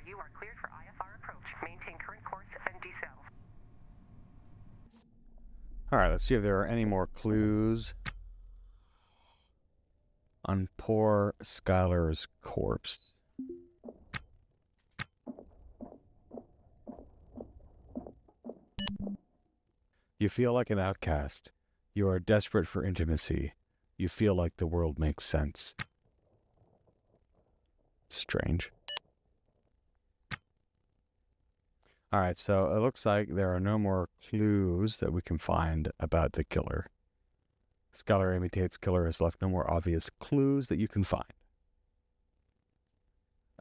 You are cleared for IFR approach. Maintain current course and decel. Alright, let's see if there are any more clues on poor Skylar's corpse. You feel like an outcast. You are desperate for intimacy. You feel like the world makes sense. Strange. Alright, so it looks like there are no more clues that we can find about the killer. Skylar Amy Tate's killer has left no more obvious clues that you can find.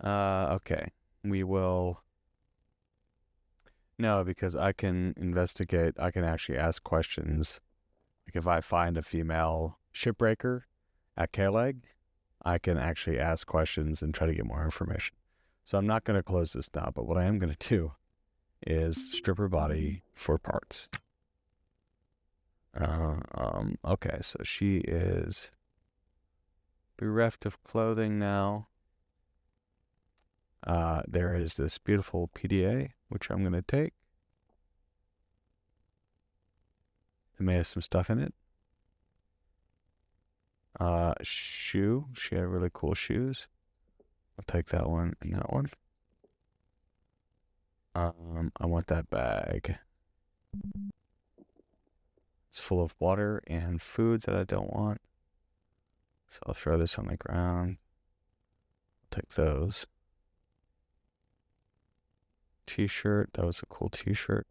Okay. We will... No, because I can investigate, I can actually ask questions. Like if I find a female shipbreaker at OKLG, I can actually ask questions and try to get more information. So I'm not going to close this now, but what I am going to do is strip her body for parts. Okay, so she is bereft of clothing now. There is this beautiful PDA, which I'm going to take. It may have some stuff in it. Shoe. She had really cool shoes. I'll take that one and that one. I want that bag. It's full of water and food that I don't want. So I'll throw this on the ground. I'll take those. T-shirt. That was a cool t-shirt.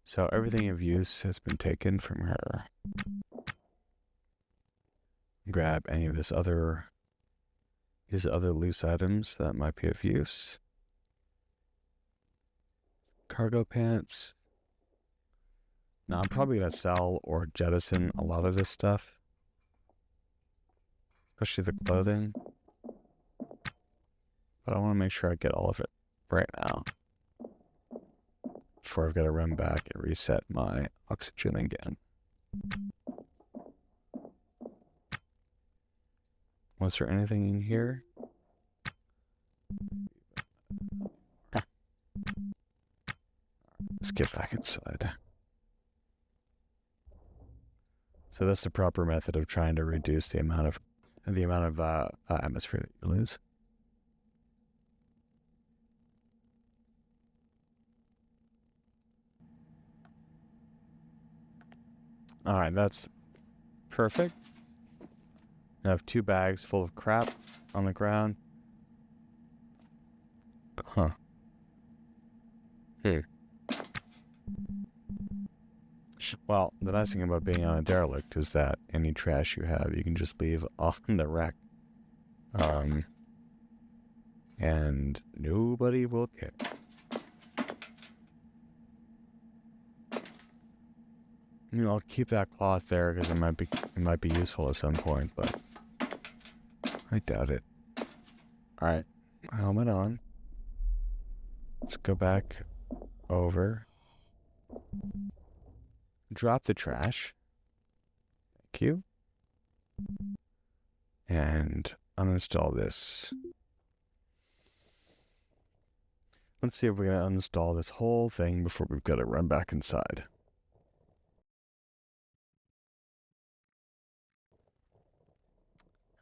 So everything of use has been taken from her. Grab any of these other loose items that might be of use. Cargo pants. Now I'm probably gonna sell or jettison a lot of this stuff, especially the clothing. But I want to make sure I get all of it right now before I've got to run back and reset my oxygen again. Was there anything in here? Let's get back inside. So that's the proper method of trying to reduce the amount of atmosphere that you lose. All right, that's perfect. I have 2 bags full of crap on the ground. Huh. Well, the nice thing about being on a derelict is that any trash you have, you can just leave off in the wreck. And nobody will care. You know, I'll keep that cloth there because it might be useful at some point, but I doubt it. Alright, helmet on. Let's go back over. Drop the trash. Thank you. And uninstall this. Let's see if we're going to uninstall this whole thing before we've got to run back inside.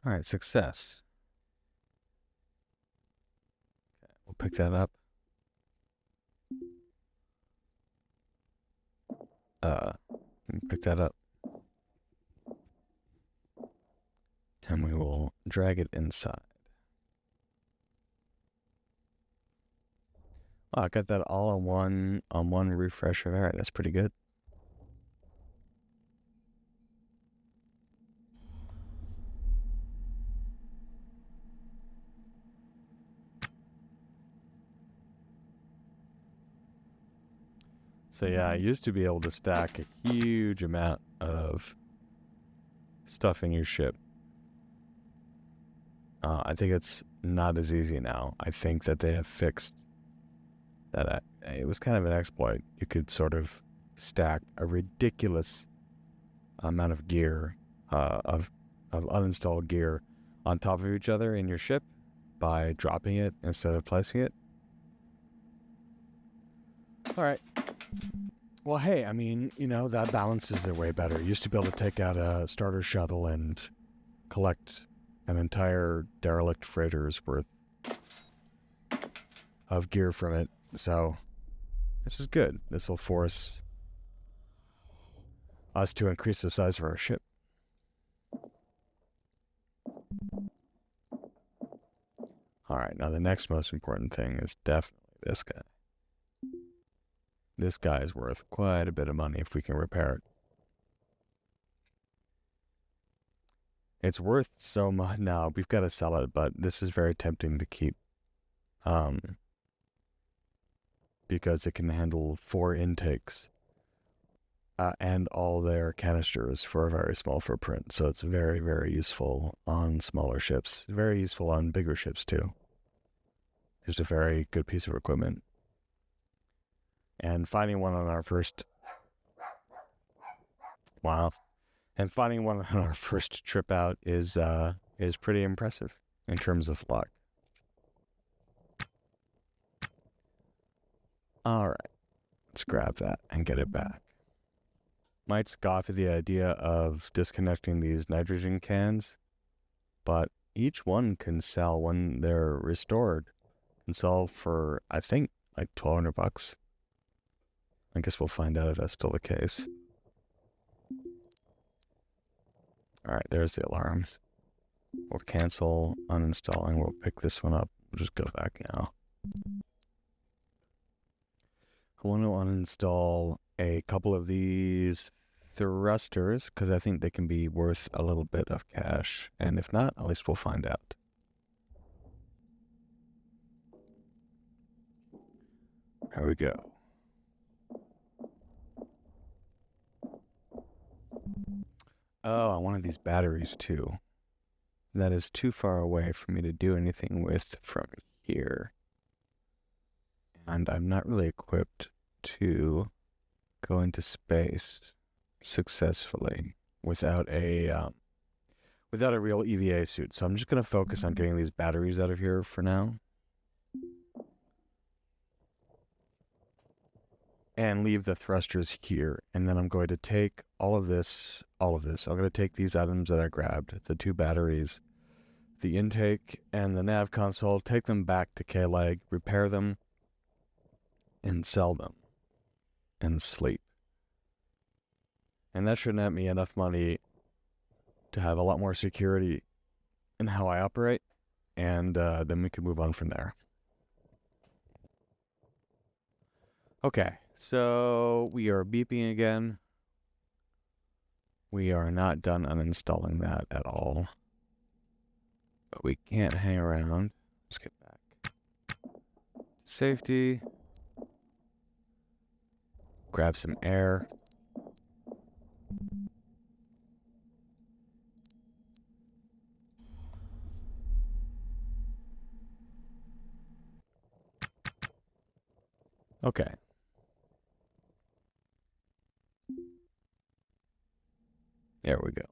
All right, success. Okay, we'll pick that up. Pick that up. And we will drag it inside. Oh, I got that all on one refresh of air. That's pretty good. So yeah, I used to be able to stack a huge amount of stuff in your ship. I think it's not as easy now. I think that they have fixed that. It was kind of an exploit. You could sort of stack a ridiculous amount of gear, of uninstalled gear on top of each other in your ship by dropping it instead of placing it. All right. Well, hey, I mean, that balances it way better. You used to be able to take out a starter shuttle and collect an entire derelict freighter's worth of gear from it. So this is good. This will force us to increase the size of our ship. All right, now the next most important thing is definitely this guy. This guy is worth quite a bit of money if we can repair it. It's worth so much now. We've got to sell it, but this is very tempting to keep. Because it can handle 4 intakes and all their canisters for a very small footprint. So it's very, very useful on smaller ships. Very useful on bigger ships too. Just a very good piece of equipment. And finding one on our first... Wow. And finding one on our first trip out is pretty impressive in terms of luck. All right, let's grab that and get it back. Might scoff at the idea of disconnecting these nitrogen cans, but each one can sell when they're restored. Can sell for, I think, like $1,200. I guess we'll find out if that's still the case. All right, there's the alarms. We'll cancel uninstalling. We'll pick this one up. We'll just go back now. I want to uninstall a couple of these thrusters because I think they can be worth a little bit of cash. And if not, at least we'll find out. There we go. Oh, I wanted these batteries too. That is too far away for me to do anything with from here. And I'm not really equipped to go into space successfully without a real EVA suit. So I'm just going to focus on getting these batteries out of here for now. And leave the thrusters here. And then I'm going to take all of this. I'm going to take these items that I grabbed, the 2 batteries, the intake, and the nav console, take them back to K-Leg, repair them, and sell them, and sleep. And that should net me enough money to have a lot more security in how I operate, and then we can move on from there. Okay, so we are beeping again. We are not done uninstalling that at all. But we can't hang around. Let's get back. Safety. Grab some air. Okay. There we go.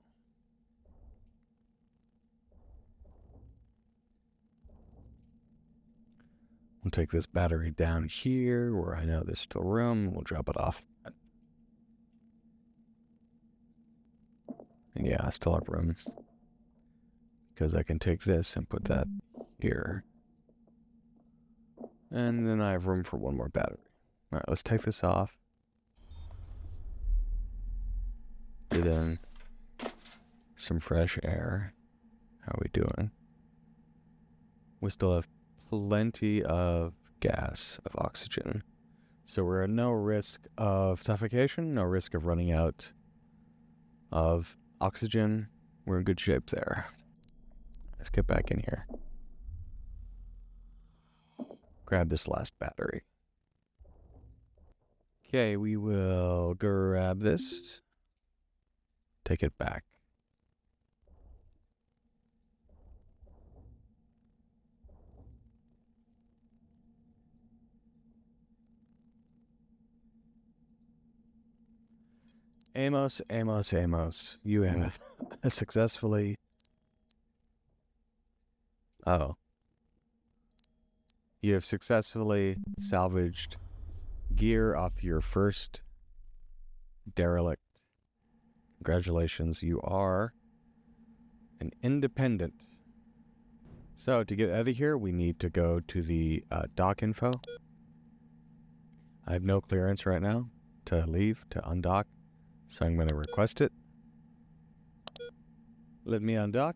We'll take this battery down here where I know there's still room. We'll drop it off. And yeah, I still have room. Because I can take this and put that here. And then I have room for one more battery. Alright, let's take this off. Get in some fresh air. How are we doing? We still have plenty of gas, of oxygen. So we're at no risk of suffocation, no risk of running out of oxygen. We're in good shape there. Let's get back in here. Grab this last battery. Okay, we will grab this. Take it back. Amos, you have successfully Oh. You have successfully salvaged gear off your first derelict. Congratulations, you are an independent. So to get out of here, we need to go to the dock info. I have no clearance right now to leave, to undock, so I'm going to request it. Let me undock.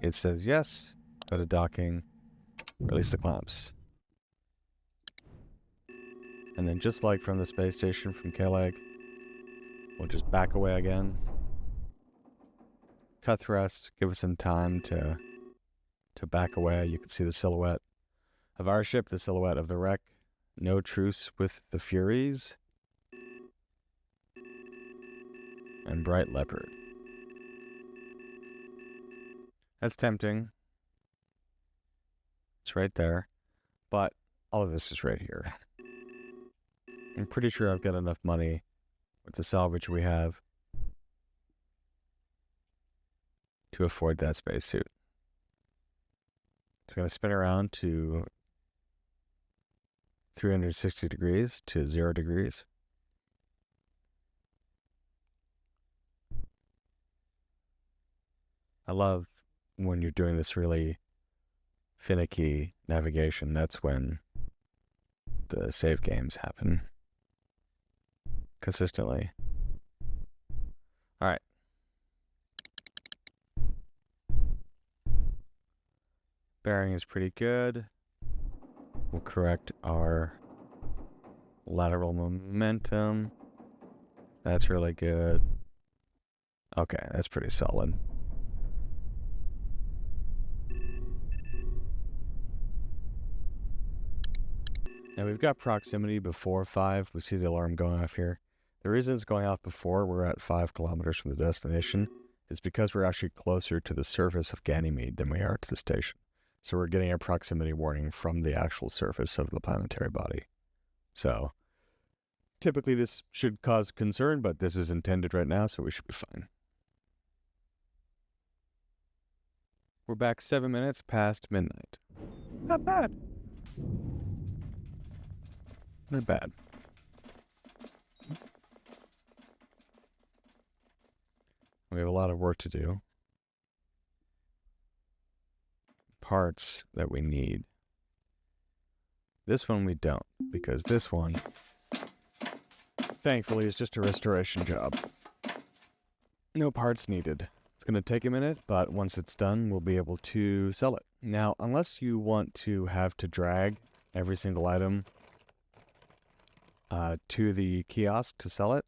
It says yes. Go to docking. Release the clamps. And then just like from the space station from KLEG, we'll just back away again. Cut thrust, give us some time to back away. You can see the silhouette of our ship, the silhouette of the wreck. No truce with the Furies. And Bright Leopard. That's tempting. It's right there. But all of this is right here. I'm pretty sure I've got enough money with the salvage we have to afford that spacesuit. It's going to spin around to 360 degrees to 0 degrees. I love when you're doing this really finicky navigation. That's when the save games happen consistently. All right. Bearing is pretty good. We'll correct our lateral momentum. That's really good. Okay, that's pretty solid. Now we've got proximity before 5. We see the alarm going off here. The reason it's going off before we're at 5 kilometers from the destination is because we're actually closer to the surface of Ganymede than we are to the station. So we're getting a proximity warning from the actual surface of the planetary body. So typically this should cause concern, but this is intended right now, so we should be fine. We're back 7 minutes past midnight. Not bad. Not bad. We have a lot of work to do. Parts that we need. This one we don't, because this one, thankfully, is just a restoration job. No parts needed. It's going to take a minute, but once it's done, we'll be able to sell it. Now, unless you want to have to drag every single item to the kiosk to sell it,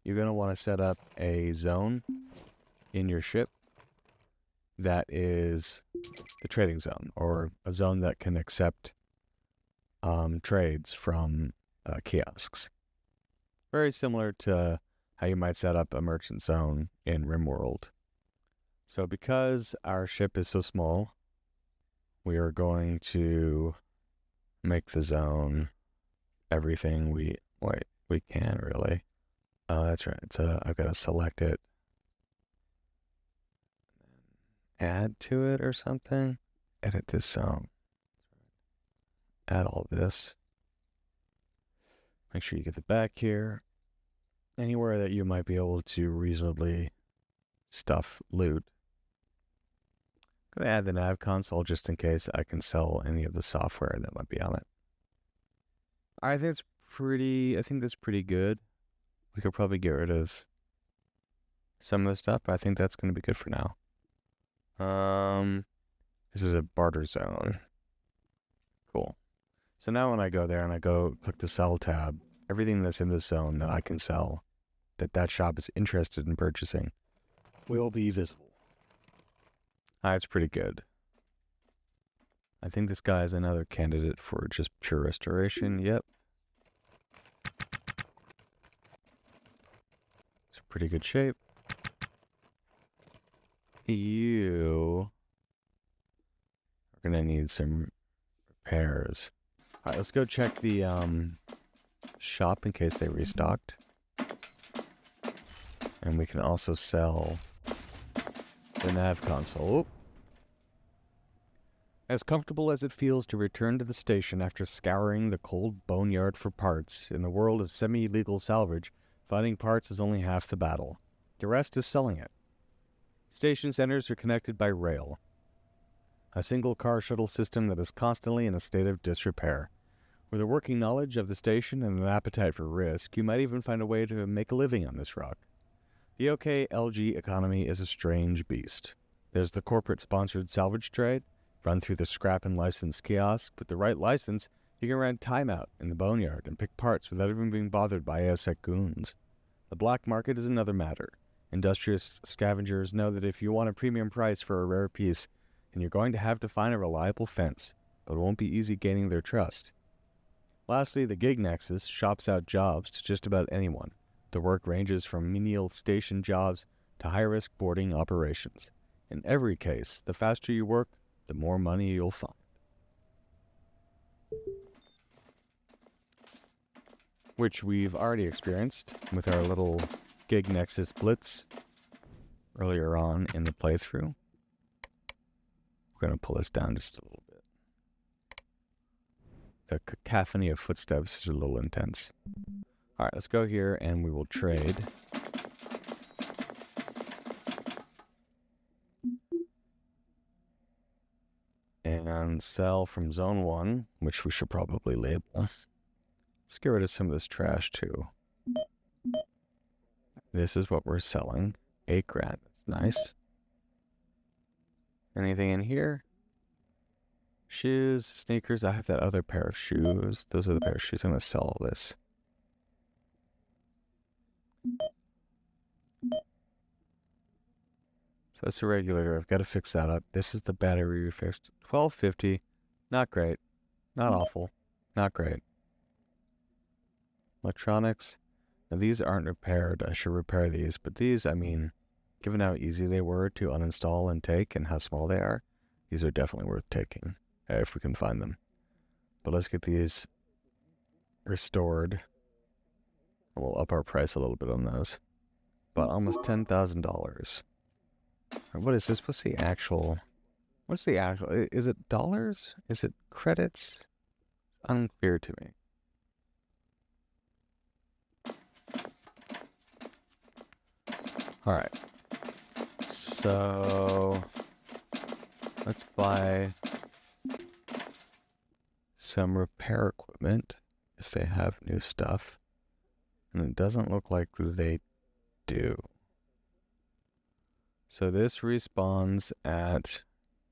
you're going to want to set up a zone in your ship that is the trading zone, or a zone that can accept trades from kiosks. Very similar to how you might set up a merchant zone in RimWorld. So because our ship is so small, we are going to make the zone everything we can, really. Oh, that's right. So I've got to select it. Add to it or something. Edit this zone. Add all this. Make sure you get the back here. Anywhere that you might be able to reasonably stuff loot. I'm going to add the nav console just in case I can sell any of the software that might be on it. I think that's pretty good. We could probably get rid of some of the stuff, but I think that's going to be good for now. This is a barter zone. Cool. So now when I go there and I go click the sell tab, everything that's in this zone that I can sell, that shop is interested in purchasing, will be visible. That's pretty good. I think this guy is another candidate for just pure restoration. Yep. It's in pretty good shape. You are going to need some repairs. Alright, let's go check the shop in case they restocked. And we can also sell the nav console. As comfortable as it feels to return to the station after scouring the cold boneyard for parts, in the world of semi-legal salvage, finding parts is only half the battle. The rest is selling it. Station centers are connected by rail, a single car shuttle system that is constantly in a state of disrepair. With a working knowledge of the station and an appetite for risk, you might even find a way to make a living on this rock. The OKLG economy is a strange beast. There's the corporate-sponsored salvage trade, run through the scrap and license kiosk. With the right license, you can rent time out in the boneyard and pick parts without even being bothered by ASEC goons. The black market is another matter. Industrious scavengers know that if you want a premium price for a rare piece, then you're going to have to find a reliable fence, but it won't be easy gaining their trust. Lastly, the gig nexus shops out jobs to just about anyone. The work ranges from menial station jobs to high-risk boarding operations. In every case, the faster you work, the more money you'll find. Which we've already experienced with our little gig nexus blitz earlier on in the playthrough. We're going to pull this down just a little bit. The cacophony of footsteps is a little intense. All right, let's go here and we will trade. And sell from zone 1, which we should probably label. Let's get rid of some of this trash too. This is what we're selling. 8 grand. That's nice. Anything in here? Shoes, sneakers. I have that other pair of shoes. Those are the pair of shoes. I'm going to sell all this. So that's a regulator. I've got to fix that up. This is the battery we fixed. $12.50. Not great. Not awful. Not great. Electronics. Now these aren't repaired. I should repair these. But these, I mean, given how easy they were to uninstall and take and how small they are, these are definitely worth taking if we can find them. But let's get these restored. We'll up our price a little bit on those. But almost $10,000. What is this? What's the actual... Is it dollars? Is it credits? It's unclear to me. Alright. So... let's buy some repair equipment if they have new stuff. And it doesn't look like they do. So this respawns at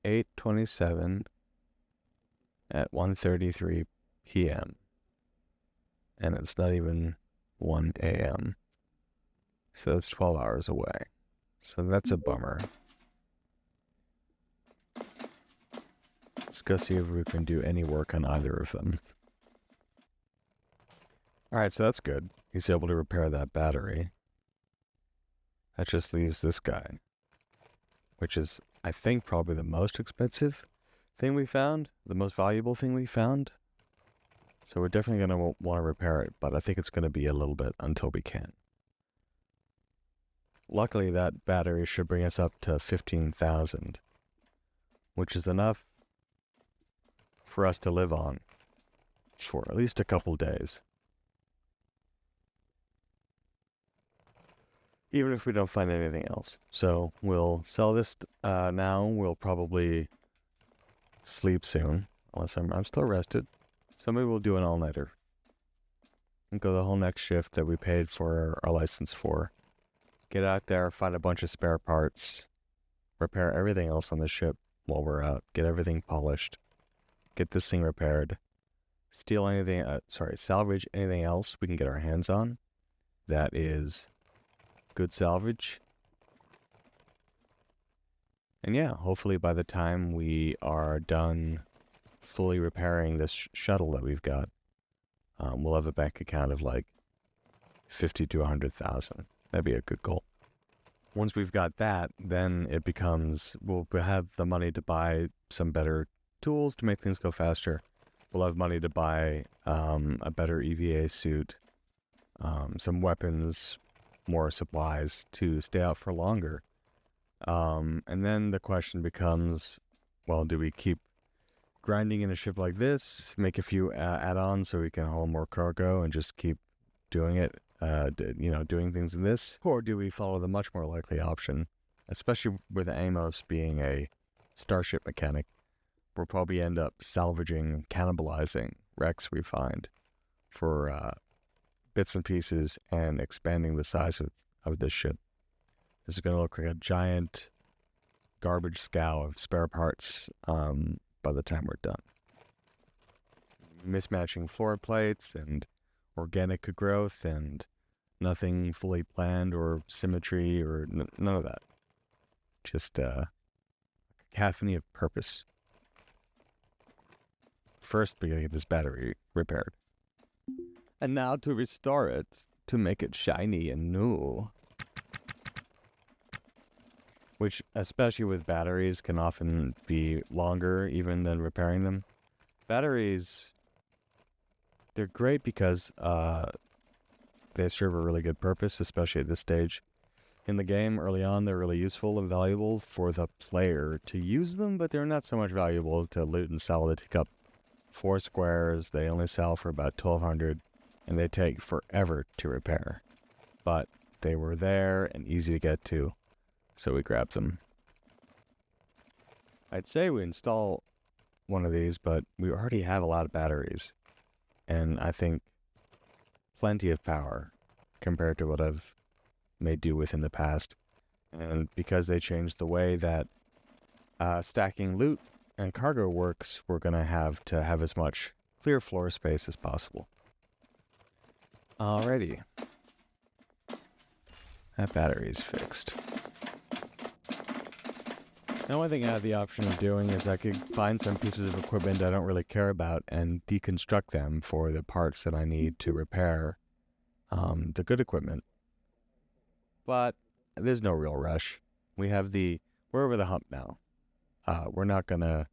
8:27 at 1:33 p.m. And it's not even 1 a.m. So that's 12 hours away. So that's a bummer. Let's go see if we can do any work on either of them. Alright, so that's good. He's able to repair that battery. That just leaves this guy, which is, I think, probably the most expensive thing we found, the most valuable thing we found. So we're definitely going to want to repair it, but I think it's going to be a little bit until we can. Luckily, that battery should bring us up to 15,000, which is enough for us to live on for at least a couple days. Even if we don't find anything else. So we'll sell this now. We'll probably sleep soon, unless I'm still rested. So maybe we'll do an all-nighter and go the whole next shift that we paid for our license for. Get out there, find a bunch of spare parts, repair everything else on the ship while we're out, get everything polished, get this thing repaired, steal anything, salvage anything else we can get our hands on that is good salvage. And yeah, hopefully by the time we are done fully repairing this shuttle that we've got, we'll have a bank account of like 50 to 100,000. That'd be a good goal. Once we've got that, then it becomes, we'll have the money to buy some better tools to make things go faster. We'll have money to buy a better EVA suit, some weapons, more supplies to stay out for longer. And then the question becomes, well, do we keep grinding in a ship like this, make a few add-ons so we can haul more cargo and just keep doing it, doing things in this? Or do we follow the much more likely option, especially with Amos being a starship mechanic? We'll probably end up salvaging, cannibalizing wrecks we find for bits and pieces and expanding the size of this ship. This is going to look like a giant garbage scow of spare parts by the time we're done. Mismatching floor plates and organic growth and nothing fully planned or symmetry or none of that. Just a cacophony of purpose. First, we gotta get this battery repaired. And now to restore it, to make it shiny and new. Which, especially with batteries, can often be longer even than repairing them. Batteries, they're great because they serve a really good purpose, especially at this stage in the game. Early on, they're really useful and valuable for the player to use them, but they're not so much valuable to loot and sell. They take up 4 squares, they only sell for about 1,200, and they take forever to repair. But they were there and easy to get to, so we grabbed them. I'd say we install one of these, but we already have a lot of batteries, and I think plenty of power compared to what I've made do with in the past. And because they changed the way that stacking loot and cargo works, we're going to have as much clear floor space as possible. Alrighty. That battery's fixed. Now, one thing I have the option of doing is I could find some pieces of equipment I don't really care about and deconstruct them for the parts that I need to repair the good equipment. But there's no real rush. We're over the hump now. We're not gonna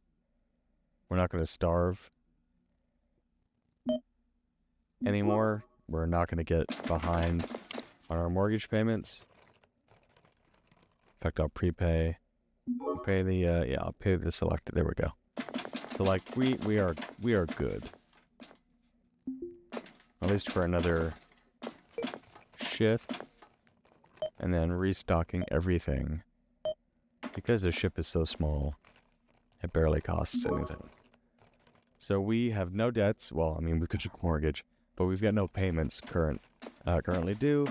starve anymore. We're not gonna get behind on our mortgage payments. In fact, I'll prepay. I'll pay the selected. There we go. So like we are good. At least for another shift. And then restocking everything. Because the ship is so small, it barely costs anything. So we have no debts. Well, I mean, we could check mortgage, but we've got no payments currently due.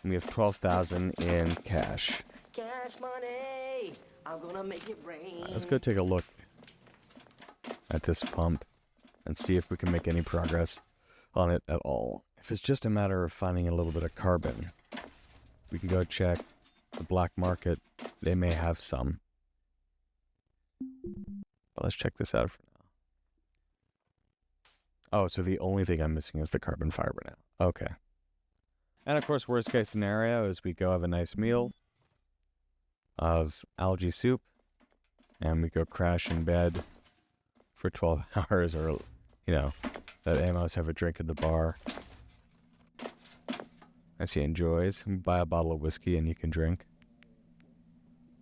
And we have 12,000 in cash. Cash money, I'm gonna make it rain. Let's go take a look at this pump and see if we can make any progress on it at all. If it's just a matter of finding a little bit of carbon, we can go check the black market. They may have some. But let's check this out for now. Oh, so the only thing I'm missing is the carbon fiber now. Okay. And of course, worst case scenario is we go have a nice meal of algae soup and we go crash in bed for 12 hours, or, let Amos have a drink at the bar as he enjoys. Buy a bottle of whiskey and you can drink.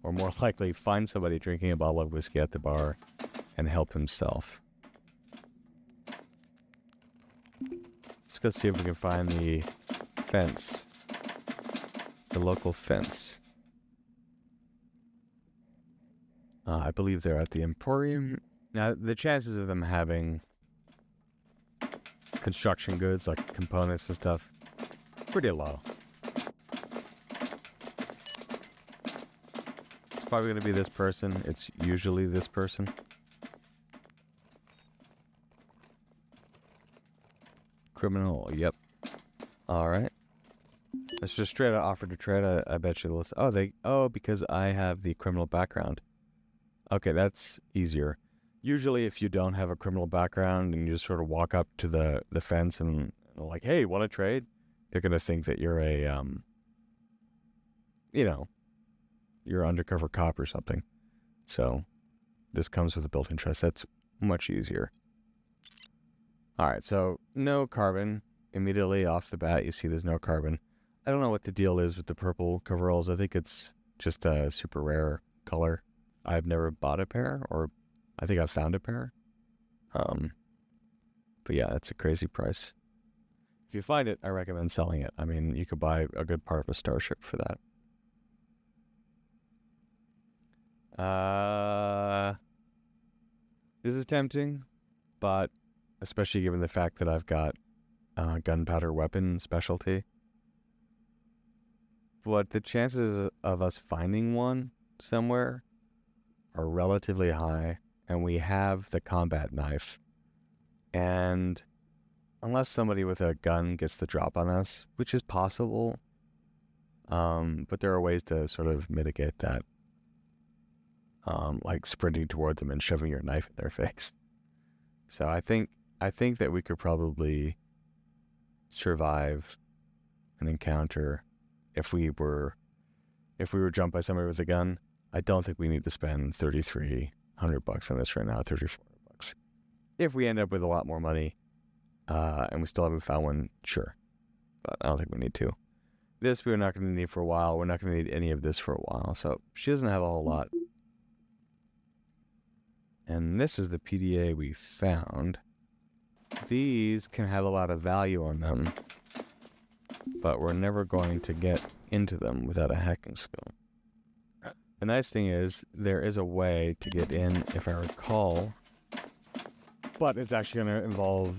Or more likely, find somebody drinking a bottle of whiskey at the bar and help himself. Let's go see if we can find the fence. The local fence. I believe they're at the Emporium. Now, the chances of them having construction goods, like components and stuff, pretty low. It's probably going to be this person. It's usually this person. Criminal, yep. Alright. Let's just straight out offer to trade. I bet you they'll... because I have the criminal background. Okay, that's easier. Usually if you don't have a criminal background and you just sort of walk up to the fence and like, hey, want to trade? They're going to think that you're a, you're an undercover cop or something. So this comes with a built-in trust. That's much easier. All right, so no carbon. Immediately off the bat, you see there's no carbon. I don't know what the deal is with the purple coveralls. I think it's just a super rare color. I've never bought a pair, or I think I've found a pair. But yeah, it's a crazy price. If you find it, I recommend selling it. I mean, you could buy a good part of a starship for that. This is tempting, but especially given the fact that I've got gunpowder weapon specialty. But the chances of us finding one somewhere are relatively high, and we have the combat knife. And unless somebody with a gun gets the drop on us, which is possible, but there are ways to sort of mitigate that. Like sprinting toward them and shoving your knife in their face. So I think that we could probably survive an encounter if we were jumped by somebody with a gun. I don't think we need to spend $3,300 on this right now, $3,400. If we end up with a lot more money, and we still haven't found one, sure. But I don't think we need to. This we're not going to need for a while. We're not going to need any of this for a while. So she doesn't have a whole lot. And this is the PDA we found. These can have a lot of value on them, but we're never going to get into them without a hacking skill. The nice thing is, there is a way to get in, if I recall, but it's actually going to involve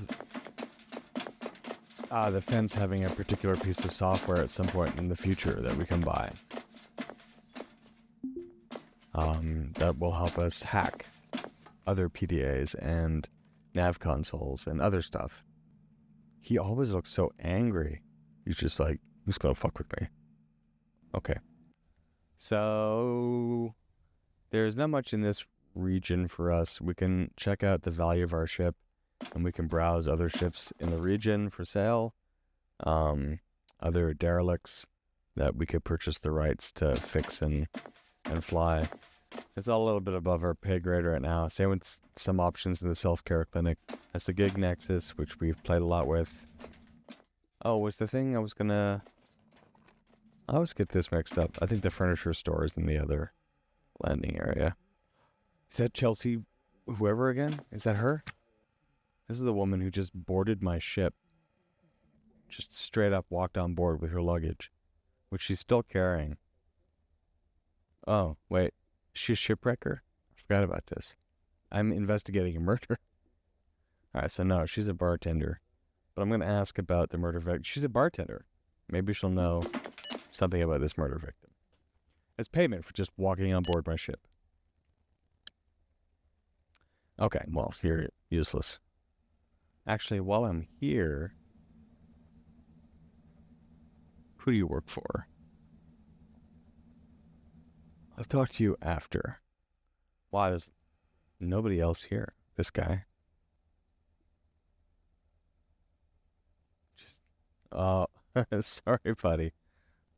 the fence having a particular piece of software at some point in the future that we can buy. That will help us hack other PDAs and nav consoles and other stuff. He always looks so angry. He's just like, who's gonna fuck with me? Okay. So there's not much in this region for us. We can check out the value of our ship, and we can browse other ships in the region for sale. Other derelicts that we could purchase the rights to fix and fly. It's all a little bit above our pay grade right now. Same with some options in the self-care clinic. That's the Gig Nexus, which we've played a lot with. Oh, was the thing I always get this mixed up. I think the furniture store is in the other landing area. Is that Chelsea whoever again? Is that her? This is the woman who just boarded my ship. Just straight up walked on board with her luggage, which she's still carrying. Oh, wait. She's a shipwrecker? I forgot about this. I'm investigating a murder. Alright, so no, she's a bartender. But I'm going to ask about the murder victim. She's a bartender. Maybe she'll know something about this murder victim. As payment for just walking on board my ship. Okay, well, you're useless. Actually, while I'm here, who do you work for? I'll talk to you after. Why there's nobody else here? This guy. Just, oh, sorry, buddy.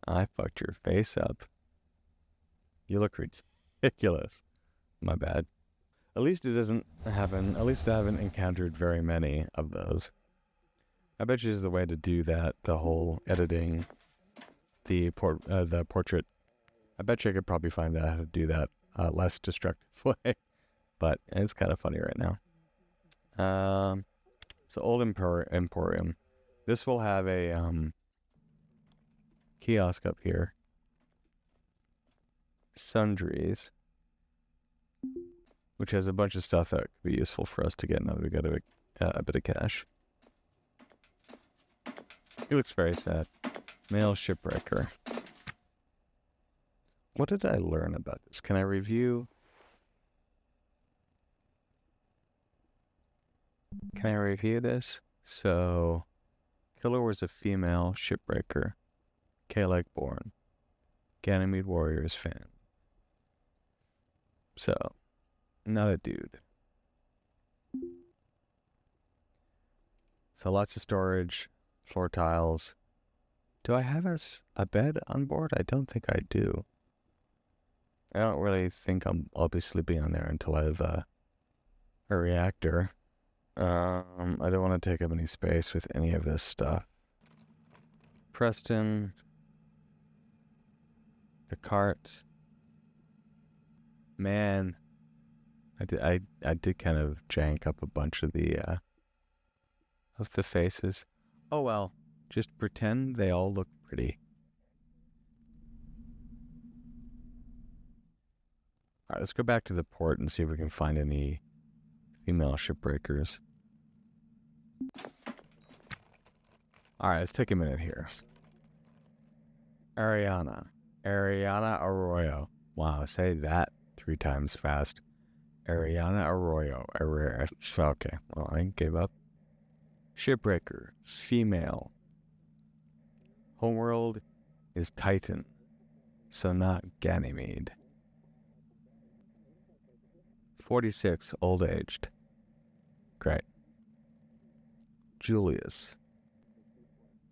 I fucked your face up. You look ridiculous. My bad. At least it doesn't happen. At least I haven't encountered very many of those. I bet you there's the way to do that. The whole editing, the portrait. I bet you I could probably find out how to do that less destructive way. But it's kind of funny right now. So Old Emporium. This will have a kiosk up here. Sundries. Which has a bunch of stuff that could be useful for us to get now that we got a bit of cash. He looks very sad. Male shipwrecker. What did I learn about this? Can I review? Can I review this? So, killer was a female shipbreaker. K-leg born. Ganymede Warriors fan. So, not a dude. So lots of storage, floor tiles. Do I have a bed on board? I don't think I do. I don't really think I'll be sleeping on there until I have a reactor. I don't want to take up any space with any of this stuff. Preston. The carts. Man, I did kind of jank up a bunch of the faces. Oh well, just pretend they all look pretty. Alright, let's go back to the port and see if we can find any female shipbreakers. Alright, let's take a minute here. Ariana Arroyo. Wow, say that 3 times fast. Ariana Arroyo. Okay, well, I gave up. Shipbreaker, female. Homeworld is Titan, so not Ganymede. 46, old-aged. Great. Julius.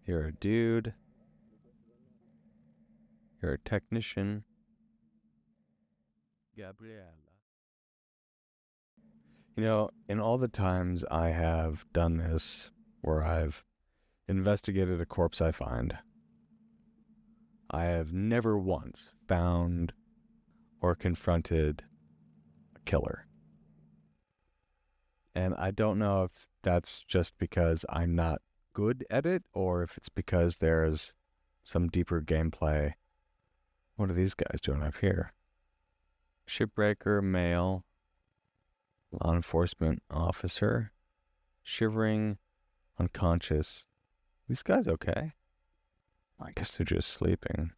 You're a dude. You're a technician. Gabriella. You know, in all the times I have done this, where I've investigated a corpse I find, I have never once found or confronted a killer. And I don't know if that's just because I'm not good at it, or if it's because there's some deeper gameplay. What are these guys doing up here? Shipbreaker, male, law enforcement officer, shivering, unconscious. These guys okay? I guess they're just sleeping.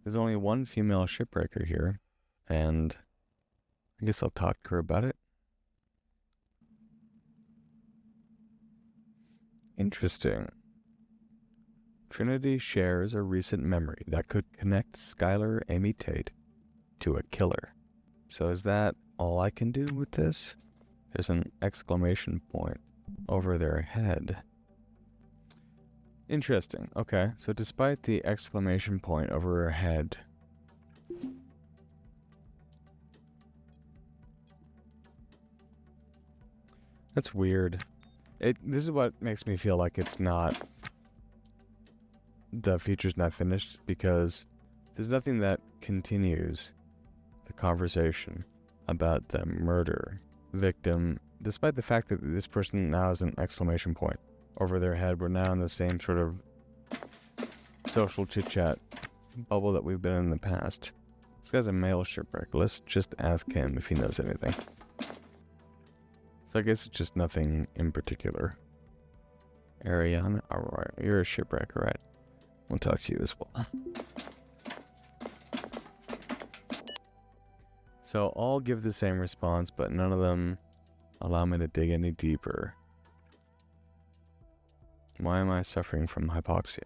There's only one female shipbreaker here, and I guess I'll talk to her about it. Interesting. Trinity shares a recent memory that could connect Skylar Amy Tate to a killer. So is that all I can do with this? There's an exclamation point over their head. Interesting. Okay, so despite the exclamation point over her head, that's weird. This is what makes me feel like it's not, the feature's not finished, because there's nothing that continues the conversation about the murder victim, despite the fact that this person now has an exclamation point over their head. We're now in the same sort of social chit-chat bubble that we've been in the past. This guy's a male shipwreck. Let's just ask him if he knows anything. So I guess it's just nothing in particular. Ariana Arroyo, you're a shipwrecker, right? We'll talk to you as well. So all give the same response, but none of them allow me to dig any deeper. Why am I suffering from hypoxia?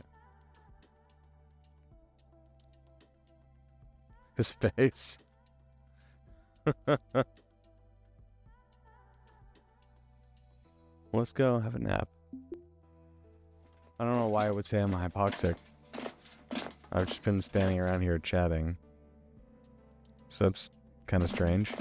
His face. Let's go have a nap. I don't know why I would say I'm hypoxic. I've just been standing around here chatting. So that's kind of strange.